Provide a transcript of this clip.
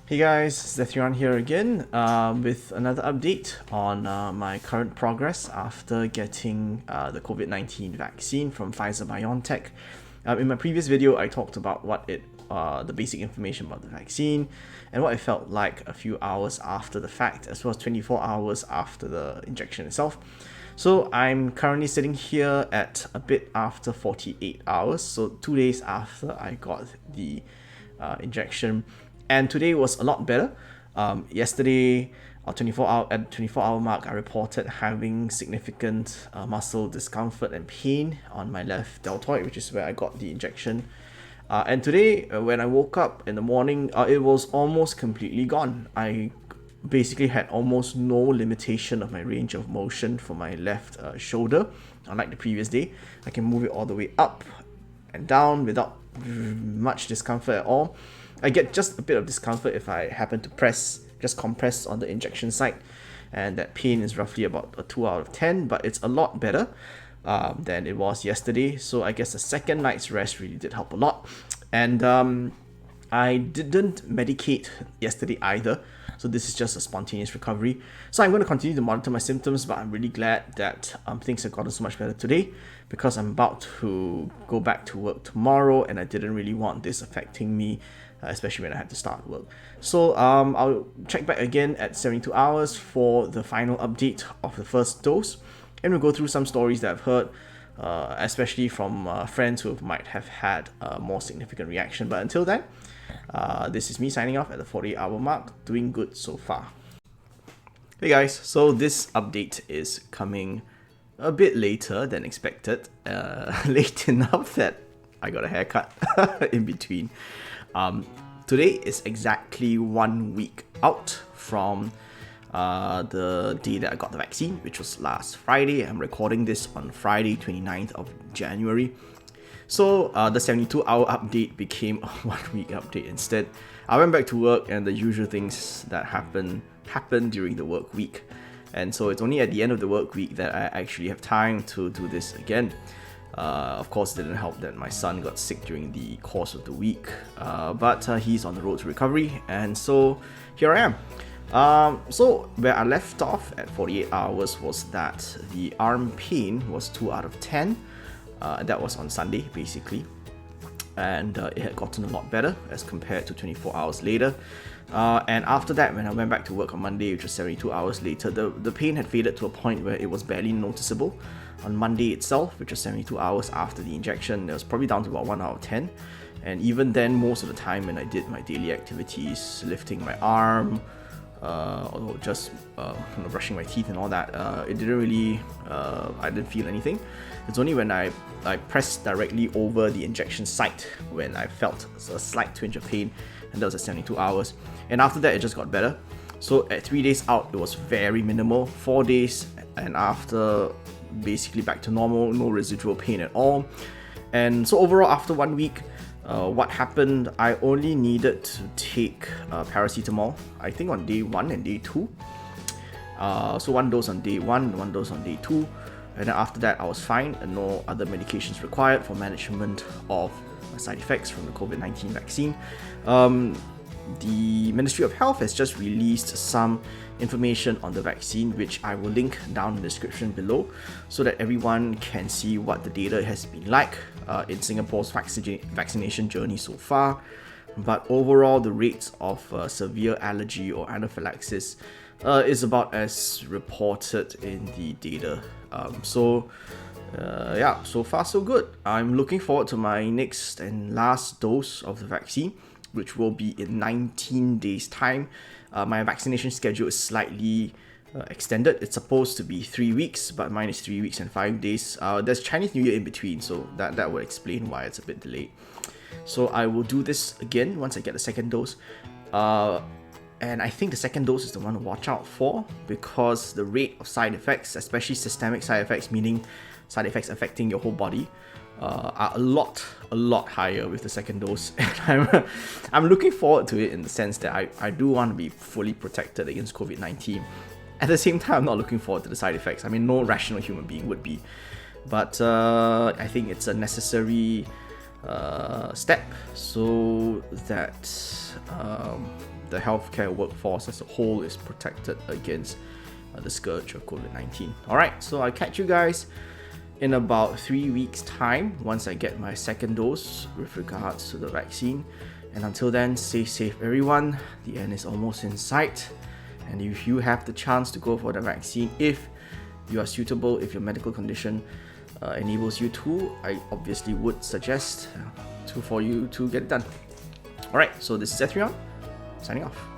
Hey guys, Zethiran here again with another update on my current progress after getting the COVID-19 vaccine from Pfizer-BioNTech. In my previous video, I talked about the basic information about the vaccine and what it felt like a few hours after the fact, as well as 24 hours after the injection itself. So I'm currently sitting here at a bit after 48 hours, so 2 days after I got the injection. And today was a lot better. Yesterday, at the 24-hour mark, I reported having significant muscle discomfort and pain on my left deltoid, which is where I got the injection. And today, when I woke up in the morning, it was almost completely gone. I basically had almost no limitation of my range of motion for my left shoulder. Unlike the previous day, I can move it all the way up and down without much discomfort at all. I get just a bit of discomfort if I happen to compress on the injection site, and that pain is roughly about a 2 out of 10, but it's a lot better than it was yesterday. So I guess the second night's rest really did help a lot. And I didn't medicate yesterday either, so this is just a spontaneous recovery. So I'm going to continue to monitor my symptoms, but I'm really glad that things have gotten so much better today, because I'm about to go back to work tomorrow, and I didn't really want this affecting me, especially when I had to start work. So I'll check back again at 72 hours for the final update of the first dose, and we'll go through some stories that I've heard, especially from friends who might have had a more significant reaction. But until then, this is me signing off at the 48-hour mark, doing good so far. Hey guys, so this update is coming a bit later than expected, late enough that I got a haircut in between. Today is exactly 1 week out from the day that I got the vaccine, which was last Friday. I'm recording this on Friday, 29th of January. So the 72-hour update became a 1 week update instead. I went back to work, and the usual things that happened during the work week. And so it's only at the end of the work week that I actually have time to do this again. Of course, it didn't help that my son got sick during the course of the week, but he's on the road to recovery, and so here I am. So where I left off at 48 hours was that the arm pain was 2 out of 10. That was on Sunday, basically, and it had gotten a lot better as compared to 24 hours later. And after that, when I went back to work on Monday, which was 72 hours later, the pain had faded to a point where it was barely noticeable. On Monday itself, which was 72 hours after the injection, it was probably down to about 1 out of 10. And even then, most of the time when I did my daily activities, lifting my arm, or just brushing my teeth and all that, it didn't really, I didn't feel anything. It's only when I pressed directly over the injection site when I felt a slight twinge of pain, and that was at 72 hours. And after that, it just got better. So at 3 days out, it was very minimal. 4 days, and after, basically back to normal, no residual pain at all. And so overall, after 1 week, what happened, I only needed to take paracetamol, I think on day 1 and day 2. So 1 dose on day 1, 1 dose on day 2. And then after that, I was fine, and no other medications required for management of side effects from the COVID-19 vaccine. The Ministry of Health has just released some information on the vaccine, which I will link down in the description below, so that everyone can see what the data has been like in Singapore's vaccination journey so far. But overall, the rates of severe allergy or anaphylaxis is about as reported in the data. So far so good. I'm looking forward to my next and last dose of the vaccine, which will be in 19 days time. My vaccination schedule is slightly extended. It's supposed to be 3 weeks, but mine is 3 weeks and 5 days. There's Chinese New Year in between, so that will explain why it's a bit delayed. So I will do this again once I get the second dose. And I think the second dose is the one to watch out for, because the rate of side effects, especially systemic side effects, meaning side effects affecting your whole body, are a lot higher with the second dose. And I'm looking forward to it in the sense that I do want to be fully protected against COVID-19. At the same time, I'm not looking forward to the side effects. I mean, no rational human being would be. But I think it's a necessary step so that the healthcare workforce as a whole is protected against the scourge of COVID-19. Alright, so I'll catch you guys in about 3 weeks' time once I get my second dose with regards to the vaccine. And until then, stay safe everyone. The end is almost in sight. And if you have the chance to go for the vaccine, if you are suitable, if your medical condition enables you to, I obviously would suggest for you to get it done. Alright, so this is Ethrion, signing off.